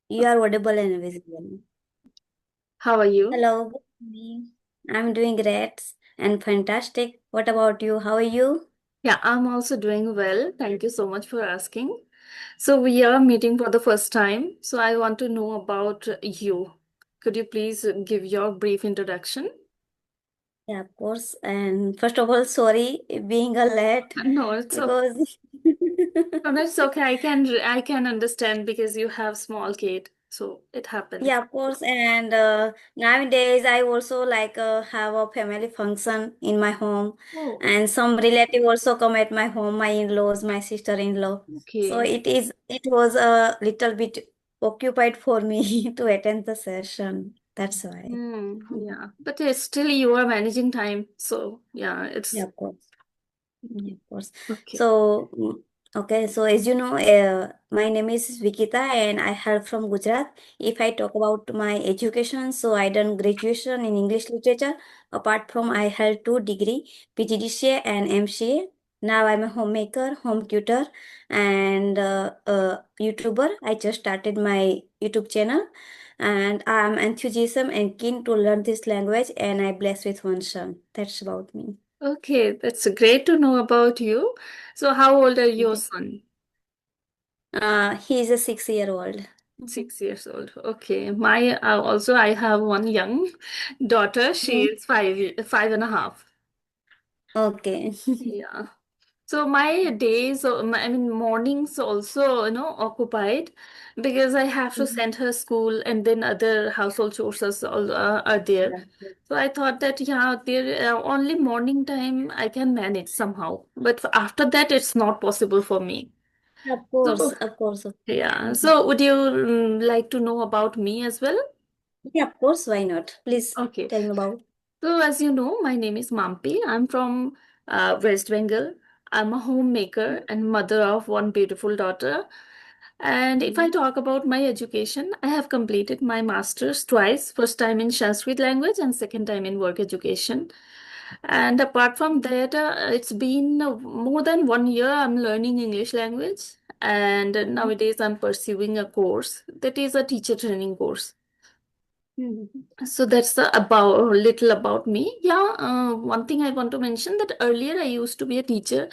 You are audible and visible. How are you? Hello, good evening. I'm doing great and fantastic. What about you? How are you? Yeah, I'm also doing well. Thank you so much for asking. So, we are meeting for the first time. So, I want to know about you. Could you please give your brief introduction? Yeah, of course. And first of all, sorry being a late No, it's okay. because No, that's okay. I can understand because you have small kid, so it happens. yeah, of course. And nowadays, I also have a family function in my home, Oh, and some relative also come at my home, my in-laws, my sister-in-law. So okay. it was a little bit occupied for me to attend the session. That's why. Yeah, but still you are managing time, so yeah, Yeah, it's of course. Yeah, of course. okay. So, okay. So, as you know, my name is Vikita and I hail from Gujarat. If I talk about my education, so I done graduation in English literature. Apart from, I held two degree, PGDCA and MCA. Now I'm a homemaker, home tutor, and YouTuber. I just started my YouTube channel, and I'm enthusiasm and keen to learn this language. And I blessed with one son. That's about me. Okay, that's great to know about you. So, how old are your Okay. son? He's a 6-year-old. 6 years old. Okay. My also I have one young daughter. She Mhm. is 5.5. Okay. Yeah. So my days, I mean mornings also, occupied because I have to Mhm. send her school and then other household chores are there. Yeah. So I thought that yeah, there only morning time I can manage somehow, but after that it's not possible for me. Of course, So of course. Of course. yeah. Mhm. So would you like to know about me as well? Yeah, of course. Why not? Please Okay. tell me about. So, as you know, my name is Mampi. I'm from West Bengal. I'm a homemaker and mother of one beautiful daughter. And if I Mhm. talk about my education, I have completed my master's twice, first time in Sanskrit language and second time in work education. And apart from that, it's been more than 1 year I'm learning English language. And nowadays I'm pursuing a course that is a teacher training course. Mhm. So that's the about little about me. Yeah, one thing I want to mention that earlier I used to be a teacher.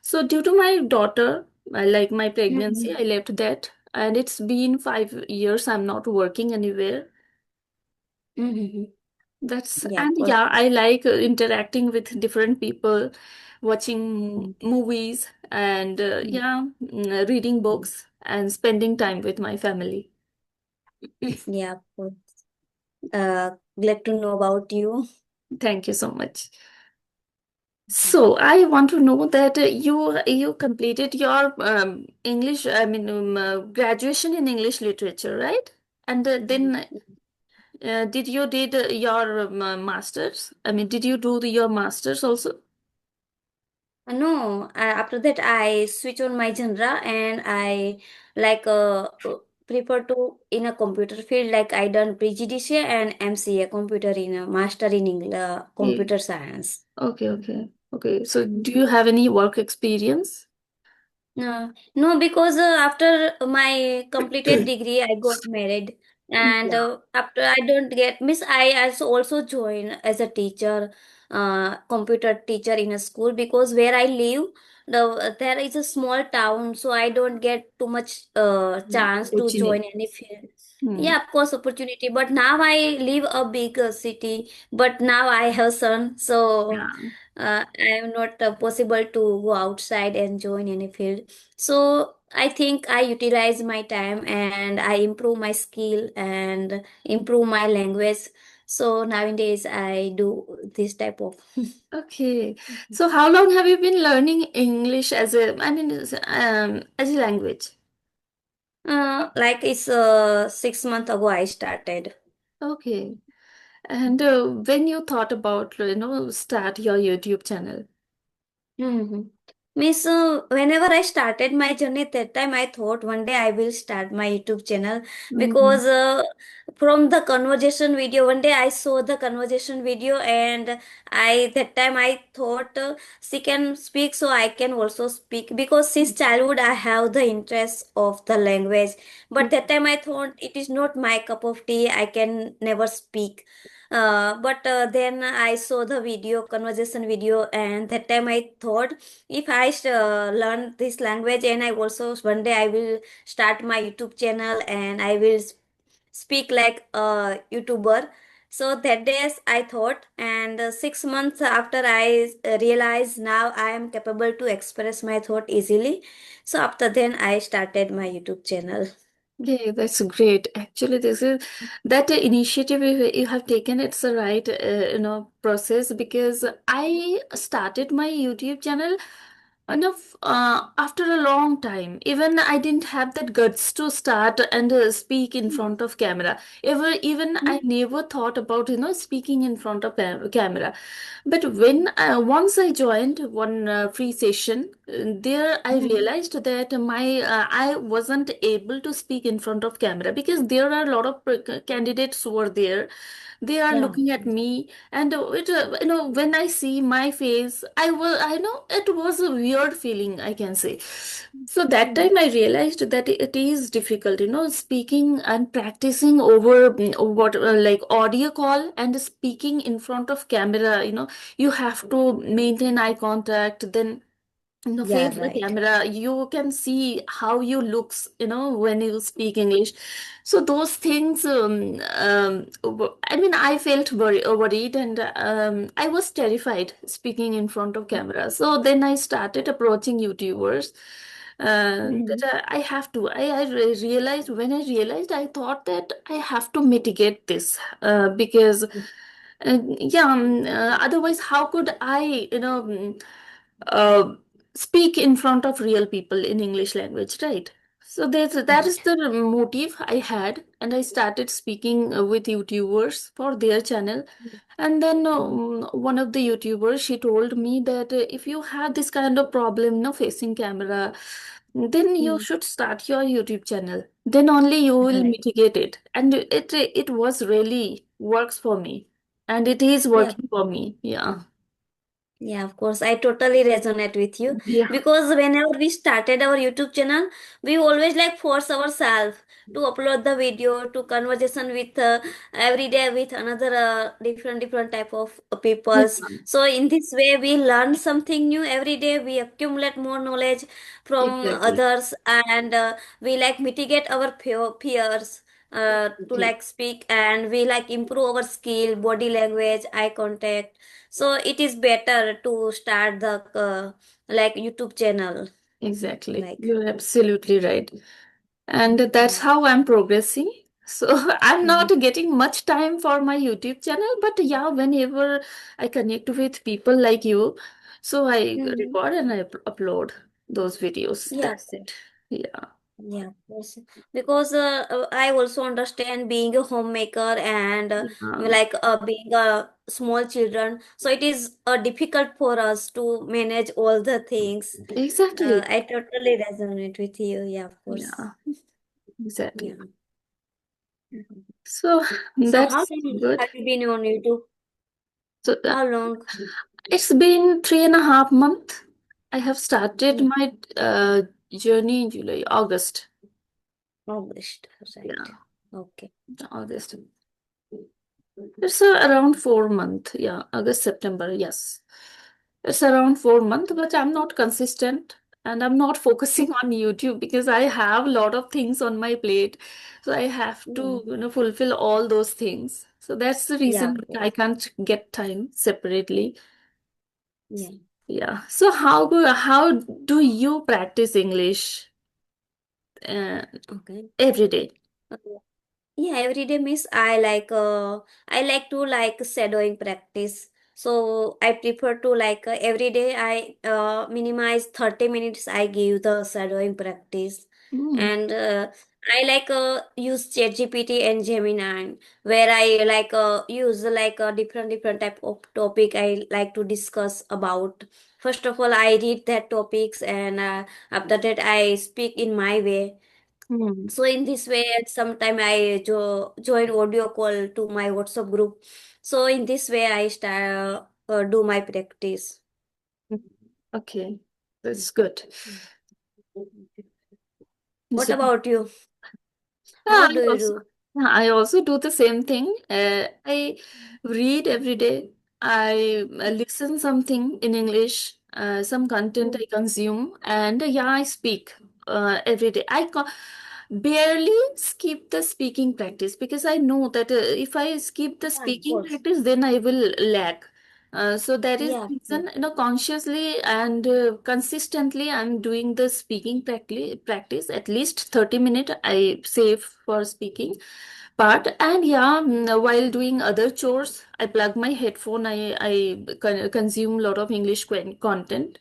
So due to my daughter, like my pregnancy, Mhm. I left that, and it's been 5 years. I'm not working anywhere. Mhm. That's Yeah, of and course. yeah, I like interacting with different people, watching Mhm. movies, and yeah, reading Mhm. books and spending time with my family. Yeah, of course. Glad to know about you. Thank you so much. So I want to know that you completed your English, I mean, graduation in English literature, right? And then did you did your masters? I mean, did you do your masters also? No, after that I switch on my genre and I like prefer to in a computer field like I done PGDCA and MCA computer in a master in English, Okay, computer science. okay. So do you have any work experience? No, because after my completed degree, I got married, and Yeah. after I don't get miss, I also join as a teacher, computer teacher in a school because where I live, there is a small town, so I don't get too much chance to Opportunity. join any field. Hmm. Yeah, of course, opportunity. But now I live a big city, but now I have son, so Yeah. I am not possible to go outside and join any field. So I think I utilize my time and I improve my skill and improve my language. So nowadays I do this type of Okay. So how long have you been learning English as a, I mean, as a language? like it's 6 months ago I started. Okay. And when you thought about, start your YouTube channel? Mm-hmm. Miss, whenever I started my journey, at that time I thought one day I will start my YouTube channel Mm. because from the conversation video, one day I saw the conversation video and I that time I thought she can speak, so I can also speak because since childhood I have the interest of the language. But that time I thought it is not my cup of tea. I can never speak. But then I saw the video, conversation video, and that time I thought if I learn this language and I also one day I will start my YouTube channel and I will speak like a YouTuber. So that days I thought, and 6 months after I realized now I am capable to express my thought easily. So after then I started my YouTube channel. Yeah, that's great. Actually, this is that initiative you have taken. It's the right, process because I started my YouTube channel enough after a long time. Even I didn't have that guts to start and speak in front of camera. Even I never thought about speaking in front of camera. But when once I joined one free session, there I Mhm. realized that my I wasn't able to speak in front of camera because there are a lot of candidates who are there. They are Yeah. looking at me, and when I see my face, I know it was a weird feeling, I can say. So that Mhm. time I realized that it is difficult, speaking and practicing over what like audio call and speaking in front of camera. You have to maintain eye contact, then Yeah, face the right. camera. You can see how you looks, when you speak English. So those things, I mean, I felt worried, and I was terrified speaking in front of camera. So then I started approaching YouTubers. That Mhm. I have to. Realized when I realized, I thought that I have to mitigate this because yeah, otherwise, how could I, uh, speak in front of real people in English language, right? So that is Right. the motive I had, and I started speaking with YouTubers for their channel. And then Mhm. one of the YouTubers, she told me that if you have this kind of problem, no facing camera, then you Mhm. should start your YouTube channel. Then only you will Right. mitigate it, and it was really works for me, and it is Yeah. working for me. Yeah, Yeah, of course. I totally resonate with you yeah, because whenever we started our YouTube channel, we always like force ourselves to upload the video to conversation with every day with another different type of yeah, peoples. So in this way, we learn something new every day. We accumulate more knowledge from exactly, others, and we like mitigate our fears. To exactly. like speak, and we like improve our skill, body language, eye contact, so it is better to start the like YouTube channel. Exactly. Like, You're absolutely right. And that's yeah. how I'm progressing. So I'm not Mhm. getting much time for my YouTube channel, but yeah, whenever I connect with people like you, so I Mhm. record and I upload those videos. Yeah, That's it. Yeah. yeah, of course. Because I also understand being a homemaker and Yeah. like being a small children. So it is difficult for us to manage all the things. Exactly. I totally resonate with you. Yeah, of course. Yeah, exactly. Yeah. Mhm. So So how that's long good. have you been on YouTube? So How long? it's been 3.5 months. I have started Yeah, my journey in July, August. August, right. Yeah, Okay. August. It's around 4 month. Yeah, August, September. Yes, it's around 4 month, but I'm not consistent, and I'm not focusing on YouTube because I have a lot of things on my plate. So I have Yeah, to, fulfill all those things. So that's the yeah, reason of I course. can't get time separately. Yeah. Yeah. So how do you practice English uh, Okay. every day? Okay. Yeah, every day miss I like to like shadowing practice. So I prefer to like every day I minimize 30 minutes I give the shadowing practice. Mm, And I like use ChatGPT and Gemini where I like use like a different type of topic I like to discuss about. First of all, I read that topics, and after that I speak in my way. Hmm. So in this way, at some time I join audio call to my WhatsApp group. So in this way, I start do my practice. Hmm. Okay, that's good. What So, about you? yeah, How do you do? I also do the same thing. I read every day. I listen something in English, some content Mm. I consume, and yeah, I speak every day. Barely skip the speaking practice because I know that if I skip the Yeah, of speaking course. practice, then I will lag. So that is Yeah, the of course. reason, consciously and consistently, I'm doing the speaking practice at least 30 minutes. I save for speaking part, and yeah, while doing other chores, I plug my headphone. I consume a lot of English content,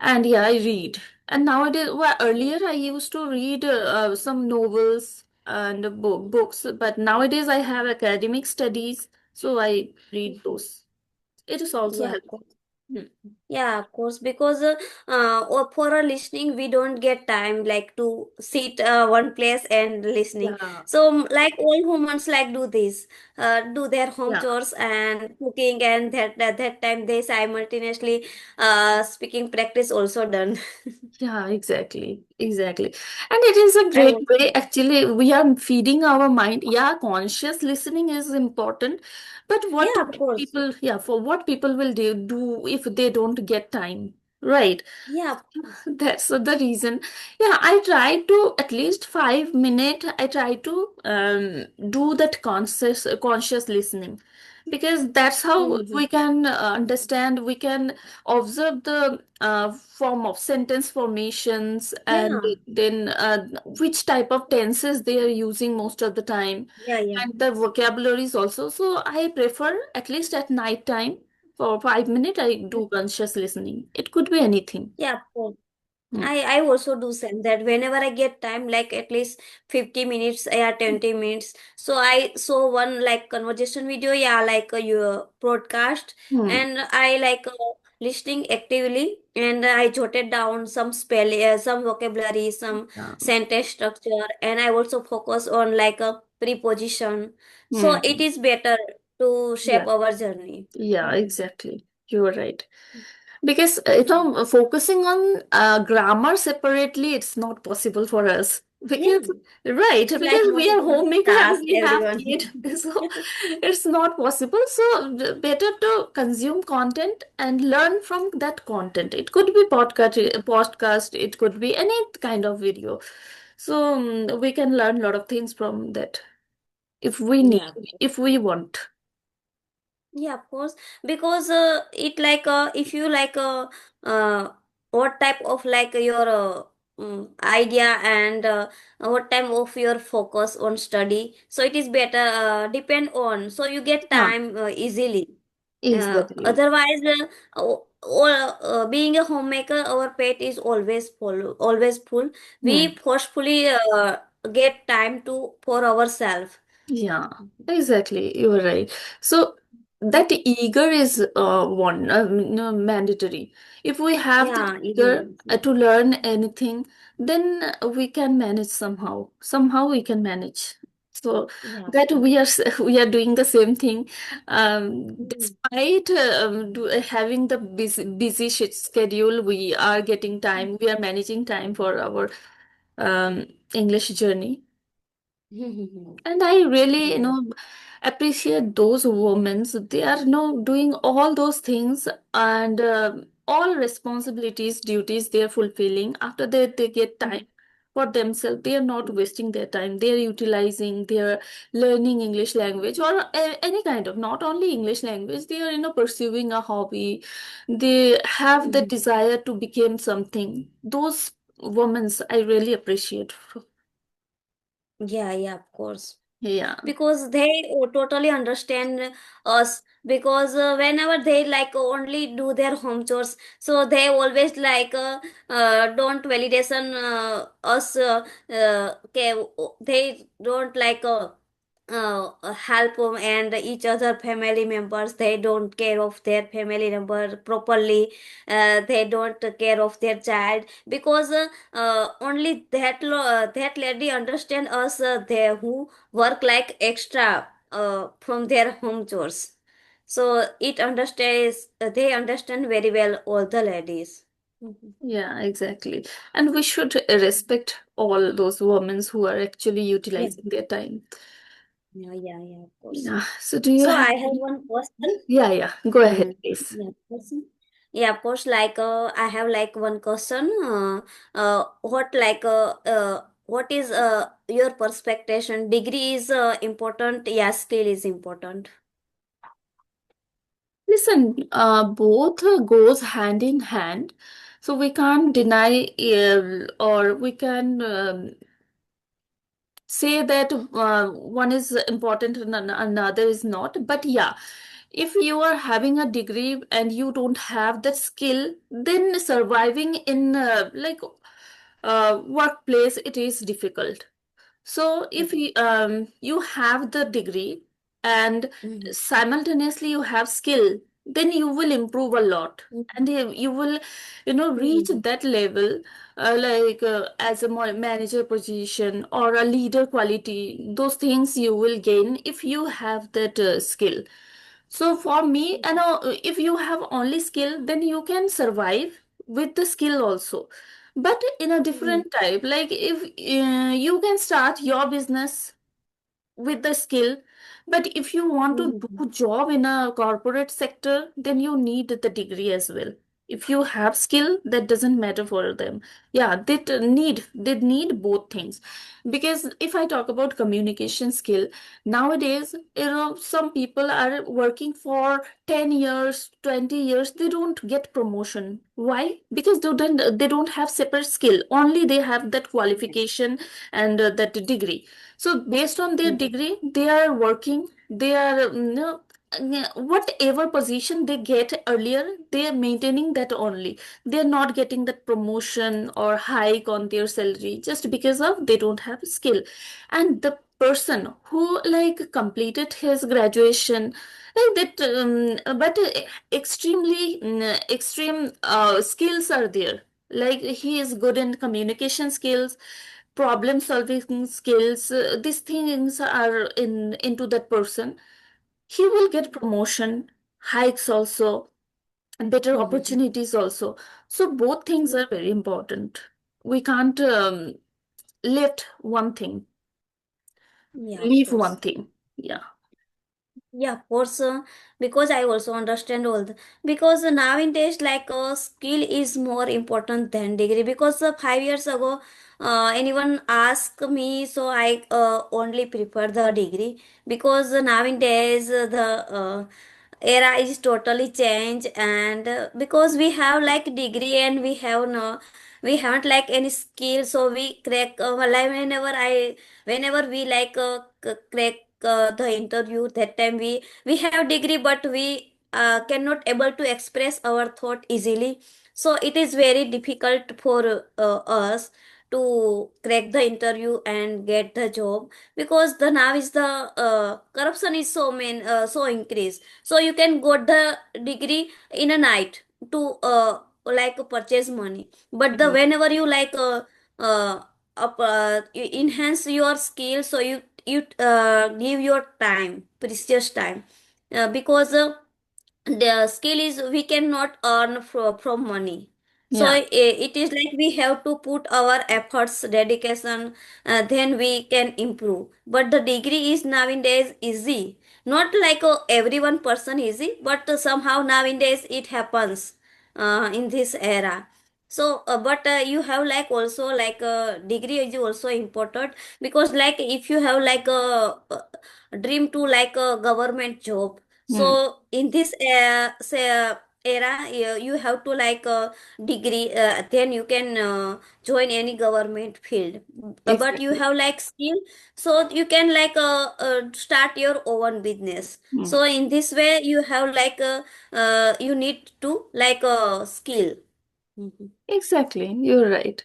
and yeah, I read. And nowadays, well, earlier I used to read some novels and books, but nowadays I have academic studies, so I read those. It is also Yeah, of helpful. course. Hmm. Yeah, of course, because or for our listening, we don't get time like to sit one place and listening. Yeah, So, like all humans, like do this, do their home yeah. chores and cooking, and that time they simultaneously speaking practice also done. Yeah, exactly. Exactly. And it is a I great was, way. Actually, we are feeding our mind. Yeah, conscious listening is important. But what yeah, of course. people, yeah, for what people will do if they don't get time, right? Yeah, That's the reason. Yeah, I try to at least 5 minutes. I try to do that conscious listening, because that's how mm-hmm. we can understand. We can observe the form of sentence formations, and Yeah, then which type of tenses they are using most of the time, yeah, yeah, and the vocabularies also. So I prefer at least at night time for 5 minutes. I do conscious listening. It could be anything. yeah, of course. Hmm. I also do same that whenever I get time, like at least 50 minutes, yeah, 20 minutes. So I saw one like conversation video, yeah, like your broadcast, Hmm. and I like listening actively, and I jotted down some some vocabulary, some Yeah. sentence structure, and I also focus on like a preposition. So it Hmm. is better to shape Yeah. our journey. Yeah, exactly. You are right. Because focusing on grammar separately, it's not possible for us. Yeah, Because right, it's like because we most are of the homemaker and task, we have everyone. kid, so it's not possible. So better to consume content and learn from that content. It could be podcast, it could be any kind of video. So we can learn a lot of things from that if we need, Yeah. if we want. Yeah, of course, because it like if you like what type of like your idea, and what type of your focus on study, so it is better depend on, so you get Yeah, time easily. exactly. Otherwise, being a homemaker, our plate is always full. Hmm. We forcefully get time to for ourselves. Yeah, exactly. You're right. So that eager is one no, mandatory. If we have the Yeah, eager easily. to learn anything, then we can manage somehow. Somehow we can manage. So Yeah. that we are doing the same thing. Mm. Despite having the busy schedule, we are getting time. We are managing time for our English journey. And I really, Yeah. appreciate those women. So they are, doing all those things, and all responsibilities, duties they are fulfilling. After that, they get time for themselves. They are not wasting their time. They are utilizing, they are learning English language, or any kind of, not only English language. They are, pursuing a hobby. They have the Mhm. desire to become something. Those women I really appreciate. Yeah, yeah, of course. Yeah. Because they totally understand us. Because whenever they like only do their home chores, so they always like don't validation us. Okay, they don't like. help and each other family members. They don't care of their family member properly. They don't care of their child because only that lady understand us, they who work like extra from their home chores. So it understands, they understand very well all the ladies. Mhm. Yeah, exactly. And we should respect all those women who are actually Yeah, utilizing their time. yeah, of course. Yeah. So do you So have I have one question. Yeah, yeah. Go ahead, Mm, please. yeah, question. Yeah, of course. Like, I have like one question. What is your perspective? Degree is important. Yeah, skill is important. Listen, both goes hand in hand. So we can't deny or we can say that one is important and another is not. But yeah, if you are having a degree and you don't have that skill, then surviving in workplace, it is difficult. So if Yeah. you have the degree and Mhm. simultaneously you have skill, then you will improve a lot. Mhm. And you will, reach Mhm. that level, as a manager position or a leader quality. Those things you will gain if you have that skill. So for me, if you have only skill, then you can survive with the skill also. But in a Mhm. different type, like if you can start your business with the skill, but if you want to Mhm. do job in a corporate sector, then you need the degree as well. If you have skill, that doesn't matter for them. Yeah, they need both things. Because if I talk about communication skill, nowadays, some people are working for 10 years, 20 years, they don't get promotion. Why? Because they don't have separate skill, only they have that qualification and that degree. So based on their Mhm. degree, they are working. They are whatever position they get earlier, they are maintaining that only. They are not getting that promotion or hike on their salary just because of they don't have skill. And the person who like completed his graduation like that, but extremely extreme skills are there. Like he is good in communication skills, problem solving skills, these things are in into that person, he will get promotion, hikes also, and better Mhm. opportunities also. So both things are very important. We can't lift one thing, Yeah, of leave one course. thing. Yeah. Yeah, of course, because I also understand all the, because nowadays like skill is more important than degree because 5 years ago anyone asked me, so I only prefer the degree because nowadays era is totally changed and because we have like degree and we haven't like any skill, so we crack like whenever we like crack the interview, that time we have degree but we cannot able to express our thought easily, so it is very difficult for us to crack the interview and get the job because the now is the corruption is so increased, so you can got the degree in a night to like purchase money, but the Mhm. whenever you like you enhance your skill, so you give your time, precious time, because the skill is we cannot earn from money, so Yeah, it is like we have to put our efforts, dedication, then we can improve, but the degree is nowadays easy, not like everyone person easy, but somehow nowadays it happens in this era. So but you have like also like a degree is also important because like if you have like a dream to like a government job, mm, so in this era you have to like a degree, then you can join any government field. But you exactly. have like skill, so you can like start your own business, Mm. so in this way you have like you need to like a skill. Mhm. Exactly, you're right.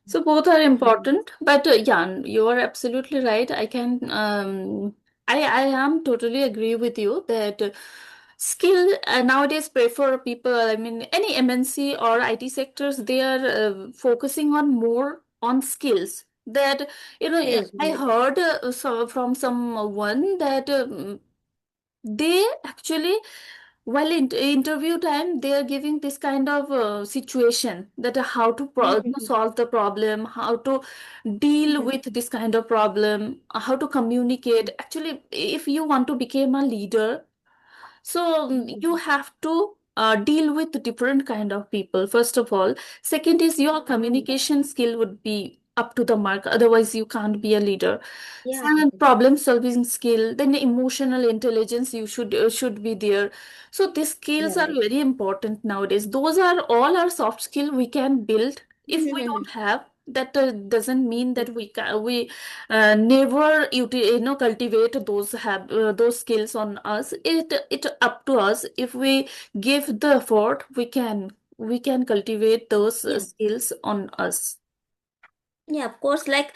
So both are Mhm. important, but yeah, you are absolutely right. I can. I am totally agree with you that skill nowadays prefer people, I mean, any MNC or IT sectors, they are focusing on more on skills. That, Yes, I right. heard from someone that they actually, while in interview time, they are giving this kind of situation that how to Mhm. solve the problem, how to deal Mhm. with this kind of problem, how to communicate. Actually, if you want to become a leader, so you Mhm. have to deal with different kind of people, first of all. Second is your communication skill would be up to the mark. Otherwise, you can't be a leader. Yeah, And problem solving skill, then emotional intelligence you should be there. So these skills yeah, are right. very important nowadays. Those are all our soft skill we can build. If we Mhm. don't have that, doesn't mean that we never cultivate those skills on us. It up to us. If we give the effort, we can cultivate those Yeah. skills on us. Yeah, of course. Like,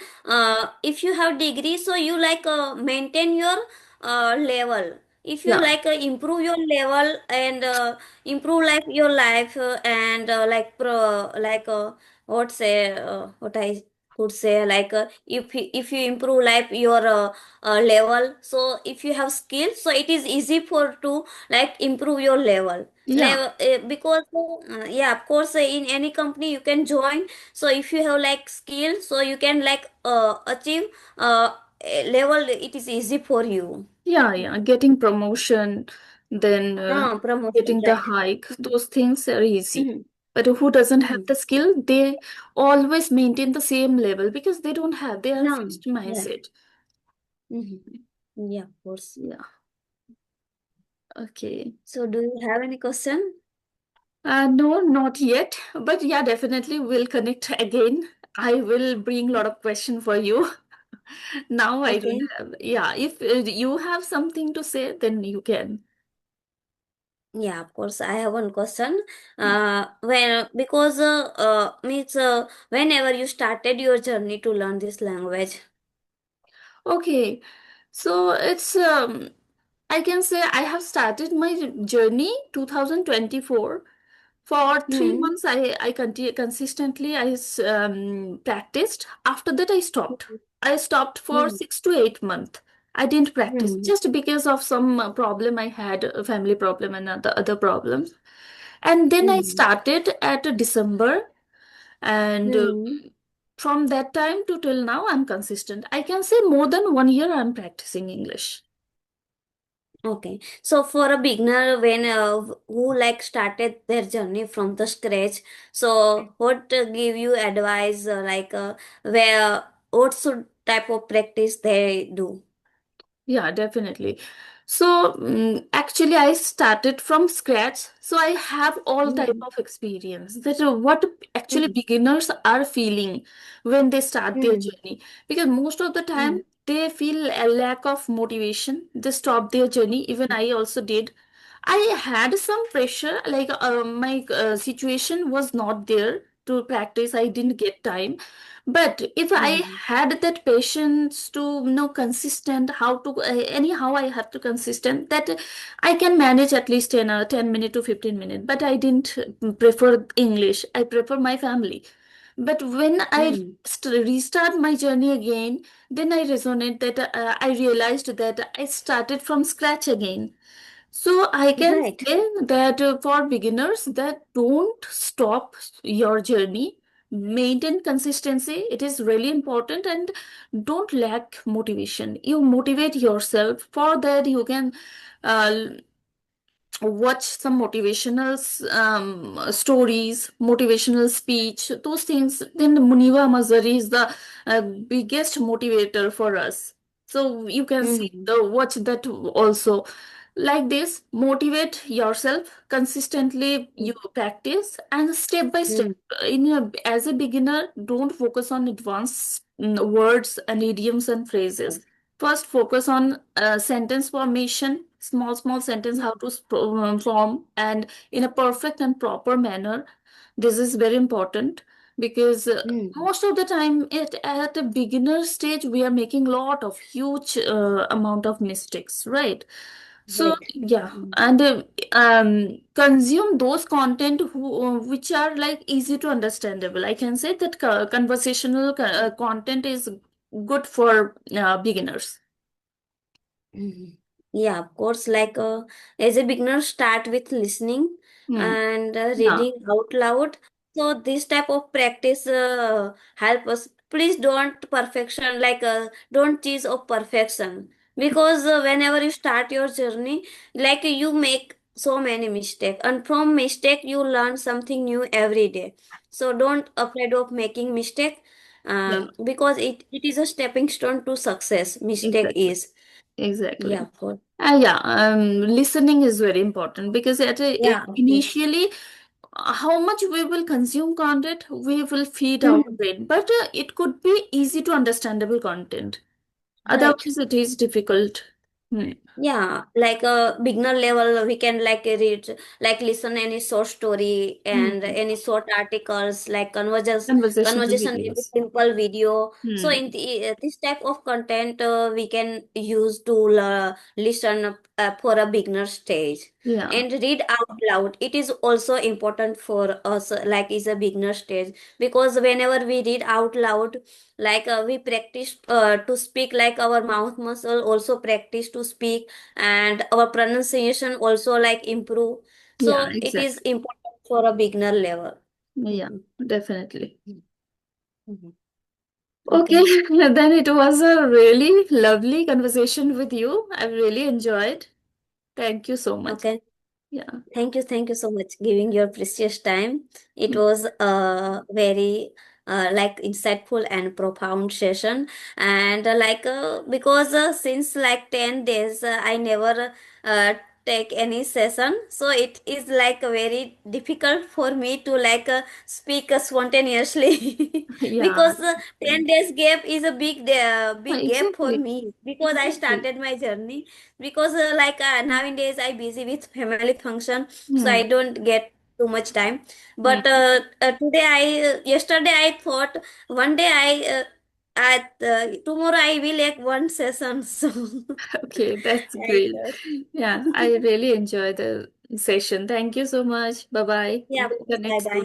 if you have degree, so you like maintain your level. If you Yeah, like improve your level and improve like your life and what I could say like if you improve like your level, so if you have skill, so it is easy for to like improve your yeah. level because yeah, of course in any company you can join, so if you have like skill, so you can like achieve a level, it is easy for you. Yeah, yeah, getting promotion, then Promotion, getting the right. hike, those things are easy. Mm-hmm. But who doesn't have Mm-hmm. the skill, they always maintain the same level because they don't have, they are Yeah, fixed right. mindset. Mm-hmm. Yeah, of course. Yeah, okay. So do you have any question? No, not yet. But yeah, definitely we'll connect again. I will bring a lot of question for you. Now I don't Okay. have. Yeah, if you have something to say, then you can. Yeah, of course. I have one question. When because means whenever you started your journey to learn this language. Okay, so it's I can say I have started my journey 2024. For three Hmm. months, I consistently practiced. After that, I stopped. I stopped for Hmm. 6 to 8 months. I didn't practice Hmm. just because of some problem I had, a family problem and other problems. And then I Hmm. started at December, and Hmm. from that time to till now, I'm consistent. I can say more than 1 year I'm practicing English. Okay, so for a beginner, when who like started their journey from the scratch, so what give you advice where what should type of practice they do? Yeah, definitely. So actually, I started from scratch. So I have all type Mm-hmm. of experience that what actually Mm-hmm. beginners are feeling when they start their Mm-hmm. journey. Because most of the time they feel a lack of motivation. They stop their journey. Even I also did. I had some pressure, like my situation was not there to practice. I didn't get time. But if I Mm-hmm. had that patience to know consistent, how to anyhow I have to consistent that I can manage at least 10 minute to 15 minute. But I didn't prefer English. I prefer my family. But when I Mm-hmm. restart my journey again, then I resonate that I realized that I started from scratch again. So I can Right. say that for beginners that don't stop your journey, maintain consistency. It is really important, and don't lack motivation. You motivate yourself. For that, you can uh, watch some motivational stories, motivational speech, those things. Then Muniva Mazari is the biggest motivator for us. So you can see Mm-hmm. watch that also. Like this, motivate yourself consistently. You practice and step by step. Mm-hmm. As a beginner, don't focus on advanced words and idioms and phrases. First, focus on sentence formation, small sentence, how to form, and in a perfect and proper manner. This is very important. because Mm. most of the time at a beginner stage we are making lot of huge amount of mistakes, right? So Right. yeah, Mm. and consume those content which are like easy to understandable. I can say that conversational content is good for beginners. Mhm. Yeah, of course. Like as a beginner, start with listening Hmm. and Yeah, reading out loud. So this type of practice help us. Please don't chase of perfection, because whenever you start your journey, like you make so many mistakes, and from mistake you learn something new every day. So don't afraid of making mistake, yeah, because it is a stepping stone to success. Mistake exactly. is. Exactly. Yeah, for Yeah, listening is very important because yeah, of course. initially, how much we will consume content, we will feed our Mhm. brain. But it could be easy to understandable content. Right. Otherwise, it is difficult. Hmm. Yeah, like a beginner level, we can like read, like listen any short story and Hmm. any short articles, like Conversational conversation in the videos. simple video. So Hmm. in this type of content, we can use to listen for a beginner stage, Yeah. and read out loud. It is also important for us, like is a beginner stage, because whenever we read out loud, like we practice to speak, like our mouth muscle also practice to speak, and our pronunciation also like improve. Yeah, So it is exactly. important for a beginner level. Yeah, Mhm. definitely. Mhm. Okay, Okay. then it was a really lovely conversation with you. I really enjoyed. Thank you so much. Okay. Yeah. Thank you so much giving your precious time. It Hmm. was a very like insightful and profound session, and because since like 10 days I never take any session, so it is like very difficult for me to like speak spontaneously Yeah, because 10 days gap is a big gap for exactly. me, because I Exactly. started my journey, because nowadays I busy with family function, so I Hmm. don't get too much time. Hmm. But yesterday I thought one day tomorrow I will like one session. So Okay, that's I great. Yeah, I really enjoy the session. Thank you so much. Bye bye. yeah, Until the bye next bye.